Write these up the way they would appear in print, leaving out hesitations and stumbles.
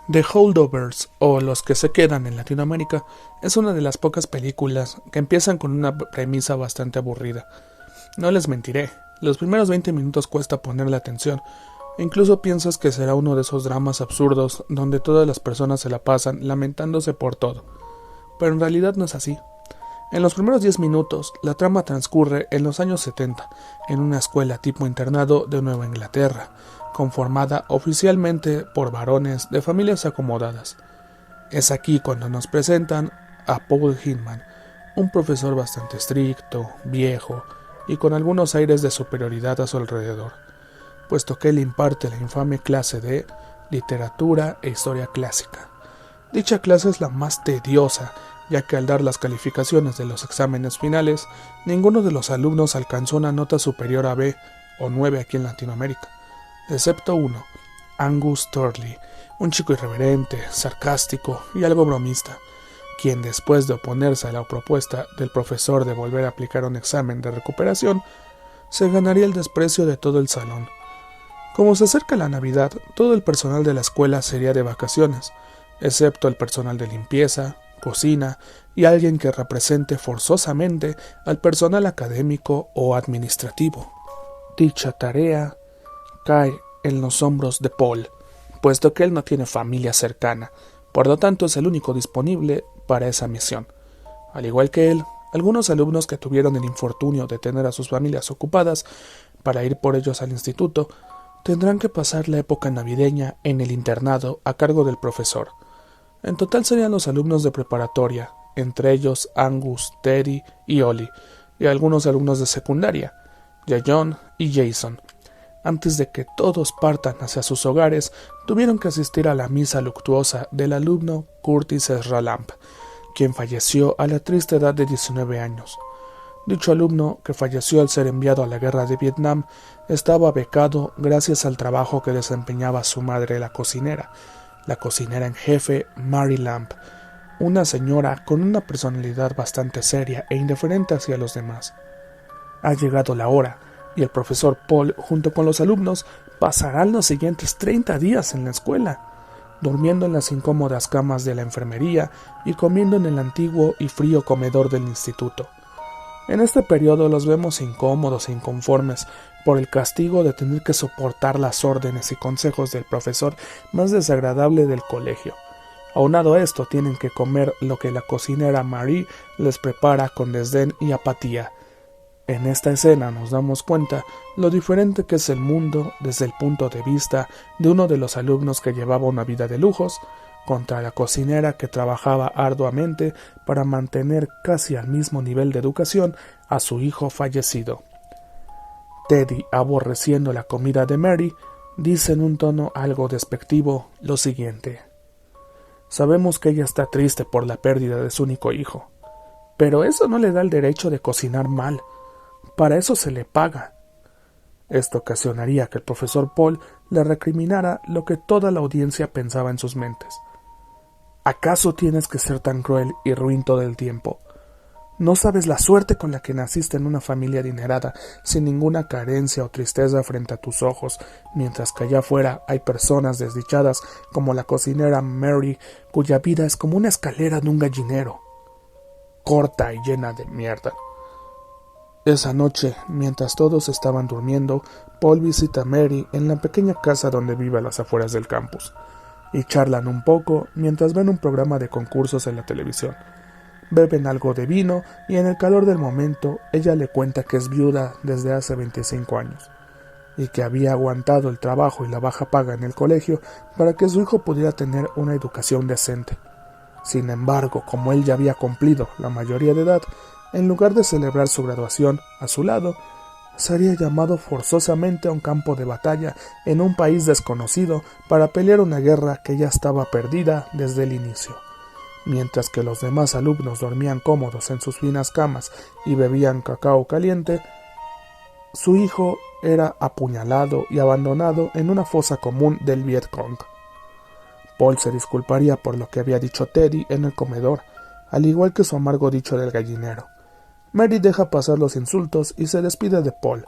The Holdovers, o Los que se quedan en Latinoamérica, es una de las pocas películas que empiezan con una premisa bastante aburrida. No les mentiré, los primeros 20 minutos cuesta ponerle atención, e incluso piensas que será uno de esos dramas absurdos donde todas las personas se la pasan lamentándose por todo. Pero en realidad no es así. En los primeros 10 minutos, la trama transcurre en los años 70, en una escuela tipo internado de Nueva Inglaterra, conformada oficialmente por varones de familias acomodadas. Es aquí cuando nos presentan a Paul Hinman, un profesor bastante estricto, viejo y con algunos aires de superioridad a su alrededor, puesto que él imparte la infame clase de literatura e historia clásica. Dicha clase es la más tediosa, ya que al dar las calificaciones de los exámenes finales, ninguno de los alumnos alcanzó una nota superior a B o 9 aquí en Latinoamérica, excepto uno, Angus Turley, un chico irreverente, sarcástico y algo bromista, quien después de oponerse a la propuesta del profesor de volver a aplicar un examen de recuperación, se ganaría el desprecio de todo el salón. Como se acerca la Navidad, todo el personal de la escuela sería de vacaciones, excepto el personal de limpieza, cocina y alguien que represente forzosamente al personal académico o administrativo. Dicha tarea cae en los hombros de Paul, puesto que él no tiene familia cercana, por lo tanto es el único disponible para esa misión. Al igual que él, algunos alumnos que tuvieron el infortunio de tener a sus familias ocupadas para ir por ellos al instituto, tendrán que pasar la época navideña en el internado a cargo del profesor. En total serían los alumnos de preparatoria, entre ellos Angus, Teddy y Ollie, y algunos alumnos de secundaria, John y Jason. Antes de que todos partan hacia sus hogares, tuvieron que asistir a la misa luctuosa del alumno Curtis Ezra Lamb, quien falleció a la triste edad de 19 años. Dicho alumno, que falleció al ser enviado a la guerra de Vietnam, estaba becado gracias al trabajo que desempeñaba su madre, la cocinera en jefe Mary Lamb, una señora con una personalidad bastante seria e indiferente hacia los demás. Ha llegado la hora, y el profesor Paul, junto con los alumnos, pasarán los siguientes 30 días en la escuela, durmiendo en las incómodas camas de la enfermería y comiendo en el antiguo y frío comedor del instituto. En este periodo los vemos incómodos e inconformes por el castigo de tener que soportar las órdenes y consejos del profesor más desagradable del colegio. Aunado a esto, tienen que comer lo que la cocinera Marie les prepara con desdén y apatía. En esta escena nos damos cuenta lo diferente que es el mundo desde el punto de vista de uno de los alumnos que llevaba una vida de lujos contra la cocinera que trabajaba arduamente para mantener casi al mismo nivel de educación a su hijo fallecido. Teddy, aborreciendo la comida de Mary, dice en un tono algo despectivo lo siguiente: «Sabemos que ella está triste por la pérdida de su único hijo, pero eso no le da el derecho de cocinar mal. Para eso se le paga». Esto ocasionaría que el profesor Paul le recriminara lo que toda la audiencia pensaba en sus mentes. ¿Acaso tienes que ser tan cruel y ruin todo el tiempo? ¿No sabes la suerte con la que naciste en una familia adinerada, sin ninguna carencia o tristeza frente a tus ojos, mientras que allá afuera hay personas desdichadas como la cocinera Mary, cuya vida es como una escalera de un gallinero, corta y llena de mierda? Esa noche, mientras todos estaban durmiendo, Paul visita a Mary en la pequeña casa donde vive a las afueras del campus, y charlan un poco mientras ven un programa de concursos en la televisión. Beben algo de vino y en el calor del momento ella le cuenta que es viuda desde hace 25 años y que había aguantado el trabajo y la baja paga en el colegio para que su hijo pudiera tener una educación decente. Sin embargo, como él ya había cumplido la mayoría de edad, en lugar de celebrar su graduación a su lado, sería llamado forzosamente a un campo de batalla en un país desconocido para pelear una guerra que ya estaba perdida desde el inicio. Mientras que los demás alumnos dormían cómodos en sus finas camas y bebían cacao caliente, su hijo era apuñalado y abandonado en una fosa común del Vietcong. Paul se disculparía por lo que había dicho Teddy en el comedor, al igual que su amargo dicho del gallinero. Mary deja pasar los insultos y se despide de Paul.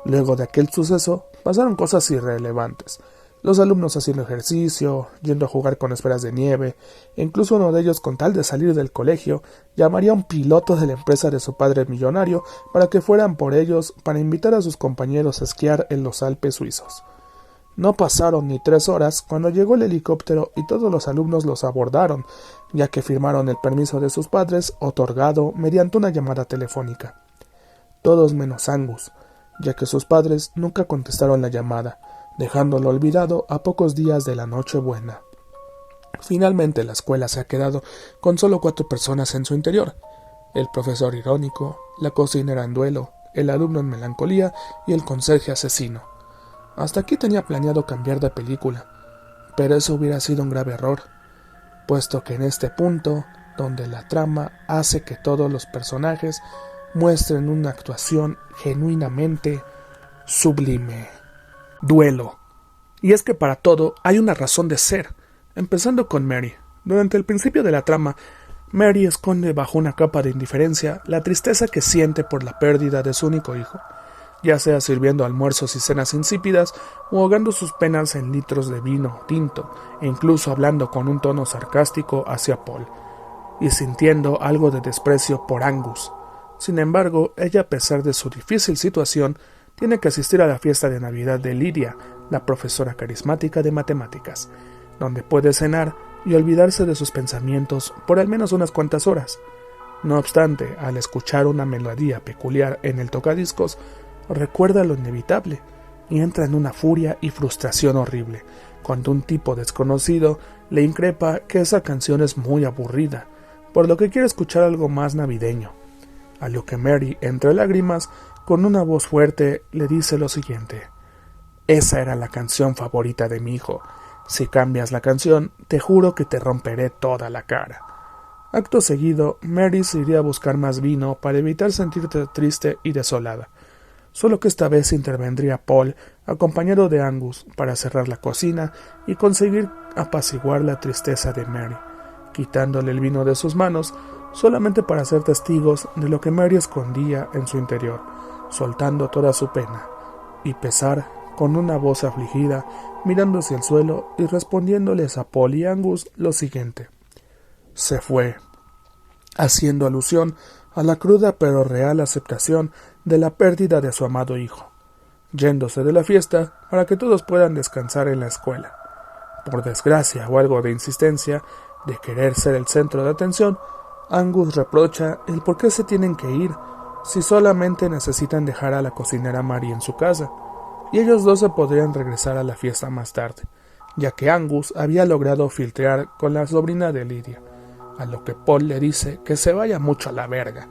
Luego de aquel suceso, pasaron cosas irrelevantes. los alumnos haciendo ejercicio, yendo a jugar con esferas de nieve, e incluso uno de ellos, con tal de salir del colegio, llamaría a un piloto de la empresa de su padre millonario para que fueran por ellos para invitar a sus compañeros a esquiar en los Alpes suizos. No pasaron ni 3 horas cuando llegó el helicóptero y todos los alumnos los abordaron, ya que firmaron el permiso de sus padres otorgado mediante una llamada telefónica. Todos menos Angus, ya que sus padres nunca contestaron la llamada, dejándolo olvidado a pocos días de la Nochebuena. Finalmente la escuela se ha quedado con solo 4 personas en su interior: el profesor irónico, la cocinera en duelo, el alumno en melancolía y el conserje asesino. Hasta aquí tenía planeado cambiar de película, pero eso hubiera sido un grave error, puesto que en este punto, donde la trama hace que todos los personajes muestren una actuación genuinamente sublime. Duelo. Y es que para todo hay una razón de ser, empezando con Mary. Durante el principio de la trama, Mary esconde bajo una capa de indiferencia la tristeza que siente por la pérdida de su único hijo, ya sea sirviendo almuerzos y cenas insípidas o ahogando sus penas en litros de vino tinto, e incluso hablando con un tono sarcástico hacia Paul, y sintiendo algo de desprecio por Angus. Sin embargo, ella, a pesar de su difícil situación, tiene que asistir a la fiesta de Navidad de Lydia, la profesora carismática de matemáticas, donde puede cenar y olvidarse de sus pensamientos por al menos unas cuantas horas. No obstante, al escuchar una melodía peculiar en el tocadiscos, recuerda lo inevitable y entra en una furia y frustración horrible, cuando un tipo desconocido le increpa que esa canción es muy aburrida, por lo que quiere escuchar algo más navideño. A lo que Mary, entre lágrimas, con una voz fuerte, le dice lo siguiente: «Esa era la canción favorita de mi hijo. Si cambias la canción, te juro que te romperé toda la cara». Acto seguido, Mary se iría a buscar más vino para evitar sentirse triste y desolada. Solo que esta vez intervendría Paul, acompañado de Angus, para cerrar la cocina y conseguir apaciguar la tristeza de Mary, quitándole el vino de sus manos, solamente para ser testigos de lo que Mary escondía en su interior, soltando toda su pena y pesar, con una voz afligida, mirando hacia el suelo y respondiéndoles a Paul y Angus lo siguiente: «Se fue», haciendo alusión a la cruda pero real aceptación de la pérdida de su amado hijo, yéndose de la fiesta para que todos puedan descansar en la escuela. Por desgracia o algo de insistencia, de querer ser el centro de atención, Angus reprocha el por qué se tienen que ir si solamente necesitan dejar a la cocinera Mary en su casa, y ellos dos se podrían regresar a la fiesta más tarde, ya que Angus había logrado filtrar con la sobrina de Lydia, a lo que Paul le dice que se vaya mucho a la verga.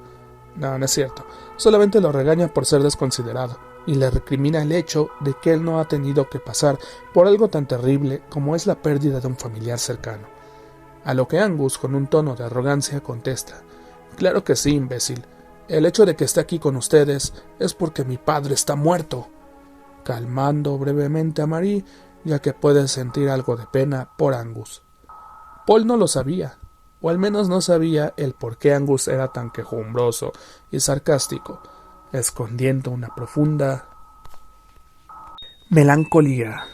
No es cierto, solamente lo regaña por ser desconsiderado, y le recrimina el hecho de que él no ha tenido que pasar por algo tan terrible como es la pérdida de un familiar cercano. A lo que Angus, con un tono de arrogancia, contesta: «Claro que sí, imbécil. El hecho de que esté aquí con ustedes es porque mi padre está muerto», calmando brevemente a Marie, ya que puede sentir algo de pena por Angus. Paul no lo sabía, o al menos no sabía el por qué Angus era tan quejumbroso y sarcástico, escondiendo una profunda melancolía.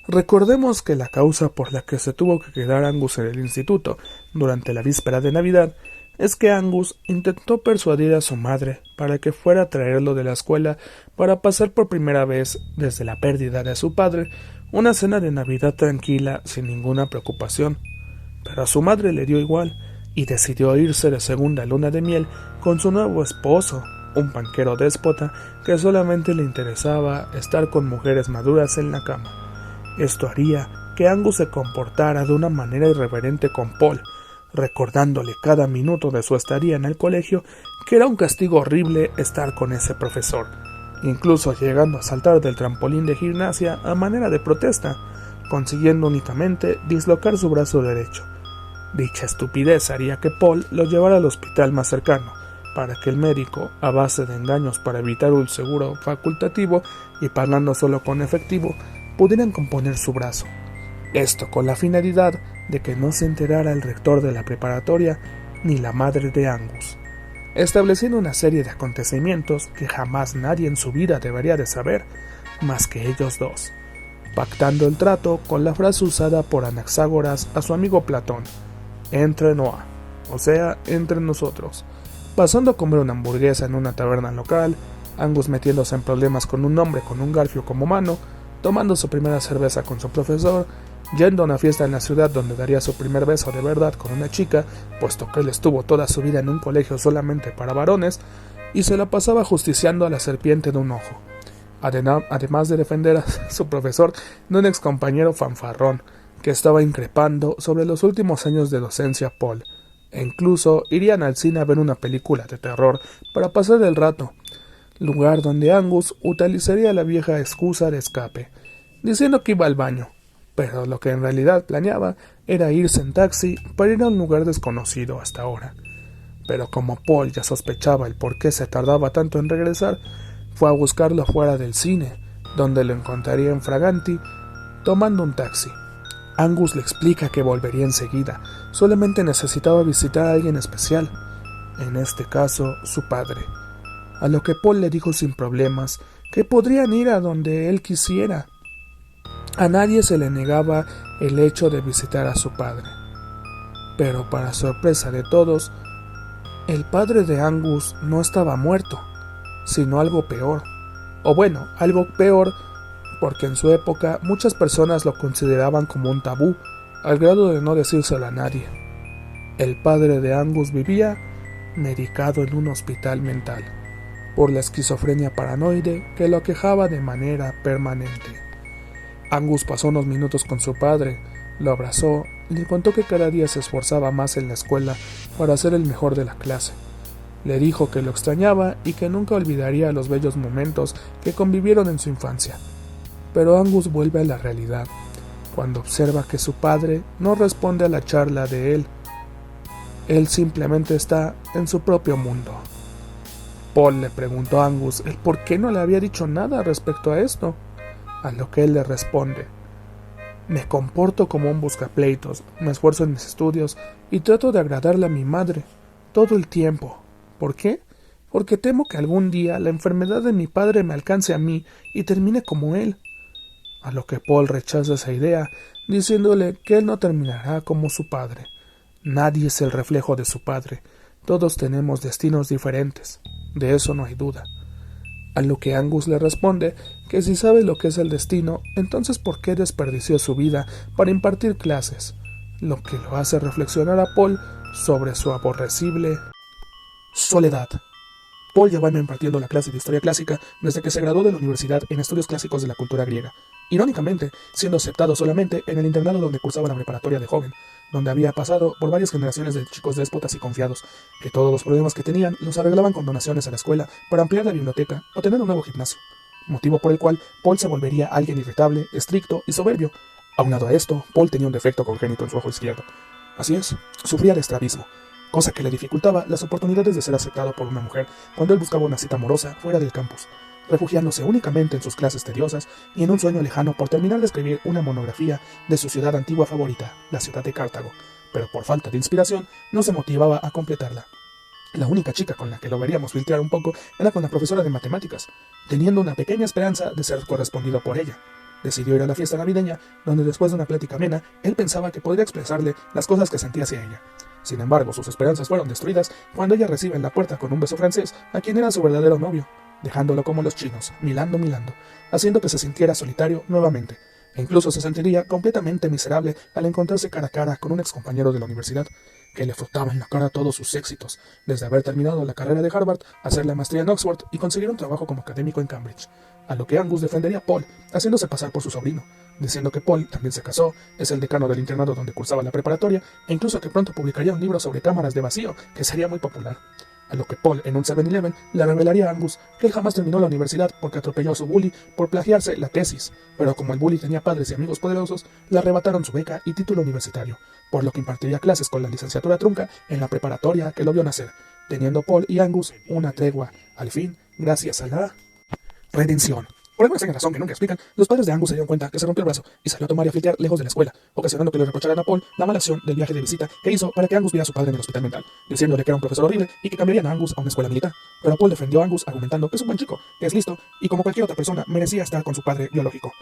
Recordemos que la causa por la que se tuvo que quedar Angus en el instituto durante la víspera de Navidad es que Angus intentó persuadir a su madre para que fuera a traerlo de la escuela para pasar por primera vez desde la pérdida de su padre una cena de Navidad tranquila sin ninguna preocupación. Pero a su madre le dio igual y decidió irse de segunda luna de miel con su nuevo esposo, un banquero déspota que solamente le interesaba estar con mujeres maduras en la cama. Esto haría que Angus se comportara de una manera irreverente con Paul, recordándole cada minuto de su estadía en el colegio que era un castigo horrible estar con ese profesor, incluso llegando a saltar del trampolín de gimnasia a manera de protesta, consiguiendo únicamente dislocar su brazo derecho. Dicha estupidez haría que Paul lo llevara al hospital más cercano, para que el médico, a base de engaños para evitar un seguro facultativo y pagando solo con efectivo, pudieran componer su brazo. Esto con la finalidad de que no se enterara el rector de la preparatoria ni la madre de Angus, estableciendo una serie de acontecimientos que jamás nadie en su vida debería de saber más que ellos dos. pactando el trato con la frase usada por Anaxágoras a su amigo Platón: entre noa, o sea, entre nosotros. Pasando a comer una hamburguesa en una taberna local, Angus metiéndose en problemas con un hombre con un garfio como mano, tomando su primera cerveza con su profesor, yendo a una fiesta en la ciudad donde daría su primer beso de verdad con una chica, puesto que él estuvo toda su vida en un colegio solamente para varones, y se la pasaba justiciando a la serpiente de un ojo, además de defender a su profesor de un excompañero fanfarrón, que estaba increpando sobre los últimos años de docencia Paul, e incluso irían al cine a ver una película de terror para pasar el rato, lugar donde Angus utilizaría la vieja excusa de escape, diciendo que iba al baño, pero lo que en realidad planeaba era irse en taxi para ir a un lugar desconocido hasta ahora. Pero como Paul ya sospechaba el por qué se tardaba tanto en regresar, fue a buscarlo fuera del cine, donde lo encontraría en Fraganti, tomando un taxi. Angus le explica que volvería enseguida, solamente necesitaba visitar a alguien especial, en este caso su padre. A lo que Paul le dijo sin problemas que podrían ir a donde él quisiera. A nadie se le negaba el hecho de visitar a su padre. Pero para sorpresa de todos, el padre de Angus no estaba muerto, sino algo peor. O bueno, algo peor porque en su época muchas personas lo consideraban como un tabú, al grado de no decírselo a nadie. El padre de Angus vivía medicado en un hospital mental por la esquizofrenia paranoide que lo aquejaba de manera permanente. Angus pasó unos minutos con su padre, lo abrazó y le contó que cada día se esforzaba más en la escuela para ser el mejor de la clase. Le dijo que lo extrañaba y que nunca olvidaría los bellos momentos que convivieron en su infancia. Pero Angus vuelve a la realidad, cuando observa que su padre no responde a la charla de él. Él simplemente está en su propio mundo. Paul le preguntó a Angus el por qué no le había dicho nada respecto a esto, a lo que él le responde: me comporto como un buscapleitos, me esfuerzo en mis estudios y trato de agradarle a mi madre todo el tiempo. ¿Por qué? Porque temo que algún día la enfermedad de mi padre me alcance a mí y termine como él. A lo que Paul rechaza esa idea, diciéndole que él no terminará como su padre. Nadie es el reflejo de su padre, todos tenemos destinos diferentes, de eso no hay duda. A lo que Angus le responde que si sabe lo que es el destino, entonces ¿por qué desperdició su vida para impartir clases? Lo que lo hace reflexionar a Paul sobre su aborrecible soledad. Paul lleva impartiendo la clase de historia clásica desde que se graduó de la universidad en estudios clásicos de la cultura griega, irónicamente siendo aceptado solamente en el internado donde cursaba la preparatoria de joven, donde había pasado por varias generaciones de chicos déspotas y confiados, que todos los problemas que tenían los arreglaban con donaciones a la escuela para ampliar la biblioteca o tener un nuevo gimnasio, motivo por el cual Paul se volvería alguien irritable, estricto y soberbio. Aunado a esto, Paul tenía un defecto congénito en su ojo izquierdo. Así es, sufría de estrabismo, cosa que le dificultaba las oportunidades de ser aceptado por una mujer cuando él buscaba una cita amorosa fuera del campus, refugiándose únicamente en sus clases tediosas y en un sueño lejano por terminar de escribir una monografía de su ciudad antigua favorita, la ciudad de Cartago, pero por falta de inspiración no se motivaba a completarla. La única chica con la que lo veríamos filtrar un poco era con la profesora de matemáticas, teniendo una pequeña esperanza de ser correspondido por ella. Decidió ir a la fiesta navideña, donde después de una plática amena, él pensaba que podría expresarle las cosas que sentía hacia ella. Sin embargo, sus esperanzas fueron destruidas cuando ella recibe en la puerta con un beso francés a quien era su verdadero novio, dejándolo como los chinos, milando, haciendo que se sintiera solitario nuevamente, e incluso se sentiría completamente miserable al encontrarse cara a cara con un excompañero de la universidad, que le frotaba en la cara todos sus éxitos, desde haber terminado la carrera de Harvard, hacer la maestría en Oxford y conseguir un trabajo como académico en Cambridge, a lo que Angus defendería a Paul, haciéndose pasar por su sobrino, diciendo que Paul también se casó, es el decano del internado donde cursaba la preparatoria, e incluso que pronto publicaría un libro sobre cámaras de vacío que sería muy popular. A lo que Paul, en un 7-Eleven, le revelaría a Angus que él jamás terminó la universidad porque atropelló a su bully por plagiarse la tesis, pero como el bully tenía padres y amigos poderosos, le arrebataron su beca y título universitario, por lo que impartiría clases con la licenciatura trunca en la preparatoria que lo vio nacer, teniendo Paul y Angus una tregua, al fin, gracias a la redención. Por alguna extraña razón que nunca explican, los padres de Angus se dieron cuenta que se rompió el brazo y salió a tomar y a flirtear lejos de la escuela, ocasionando que le reprocharan a Paul la mala acción del viaje de visita que hizo para que Angus viera a su padre en el hospital mental, diciéndole que era un profesor horrible y que cambiarían a Angus a una escuela militar. Pero Paul defendió a Angus argumentando que es un buen chico, que es listo y como cualquier otra persona merecía estar con su padre biológico.